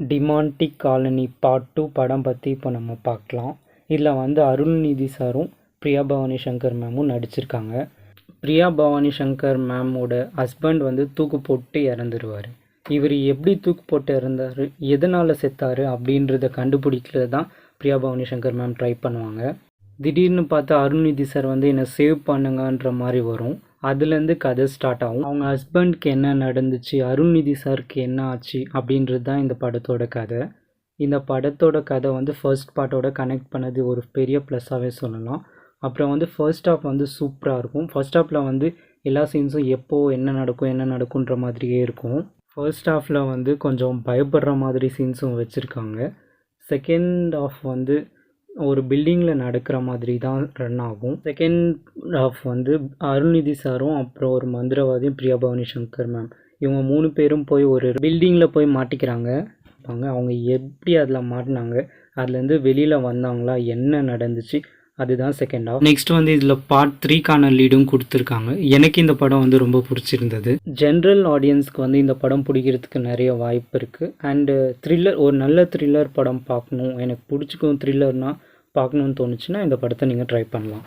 டிமான்டிக் colony part 2 படம் பற்றி இப்போ நம்ம பார்க்கலாம். இதில் வந்து அருள்நிதி சாரும் பிரியா பவானி சங்கர் மேமும் நடிச்சிருக்காங்க. பிரியா பவானி சங்கர் மேமோட ஹஸ்பண்ட் வந்து தூக்கு போட்டு இறந்துருவார். இவர் எப்படி தூக்கு போட்டு இறந்தார், எதனால் செத்தார் அப்படின்றத கண்டுபிடிக்கிறது தான் பிரியா பவானி சங்கர் மேம் ட்ரை பண்ணுவாங்க. திடீர்னு பார்த்தா அருள்நிதி சார் வந்து என்னை சேவ் பண்ணுங்கன்ற மாதிரி வரும். அதுலேருந்து கதை ஸ்டார்ட் ஆகும். அவங்க ஹஸ்பண்ட்க்கு என்ன நடந்துச்சு, அருள்நிதி சாருக்கு என்ன ஆச்சு அப்படின்றது தான் இந்த படத்தோட கதை. இந்த படத்தோட கதை வந்து ஃபர்ஸ்ட் பார்ட்டோட கனெக்ட் பண்ணது ஒரு பெரிய ப்ளஸ்ஸாகவே சொல்லலாம். அப்புறம் வந்து ஃபர்ஸ்ட் ஹாஃப் வந்து சூப்பராக இருக்கும். ஃபர்ஸ்ட் ஹாஃபில் வந்து எல்லா சீன்ஸும் எப்போது என்ன நடக்குன்ற மாதிரியே இருக்கும். ஃபர்ஸ்ட் ஹாஃபில் வந்து கொஞ்சம் பயப்படுற மாதிரி சீன்ஸும் வச்சுருக்காங்க. செகண்ட் ஹாஃப் வந்து ஒரு பில்டிங்கில் நடக்கிற மாதிரி தான் ரன் ஆகும். செகண்ட் ஹாஃப் வந்து அருள்நிதி சாரும் அப்புறம் ஒரு மந்திரவாதியும் பிரியா பவானி சங்கர் மேம் இவங்க 3 பேரும் போய் ஒரு பில்டிங்கில் போய் மாட்டிக்கிறாங்க. அவங்க எப்படி அதில் மாட்டினாங்க, அதுலேருந்து வெளியில் வந்தாங்களா, என்ன நடந்துச்சு, அதுதான் செகண்ட் ஹாஃப். நெக்ஸ்ட் வந்து இதில் பார்ட் 3க்கான லீடும் கொடுத்துருக்காங்க. எனக்கு இந்த படம் வந்து ரொம்ப பிடிச்சிருந்தது. ஜென்ரல் ஆடியன்ஸ்க்கு வந்து இந்த படம் பிடிக்கிறதுக்கு நிறைய வாய்ப்பு இருக்குது. அண்டு த்ரில்லர், ஒரு நல்ல த்ரில்லர் படம் பார்க்கணும், எனக்கு பிடிச்சிக்கும் த்ரில்லர்னால் பார்க்கணுன்னு தோணுச்சுன்னா இந்த படத்தை நீங்கள் ட்ரை பண்ணலாம்.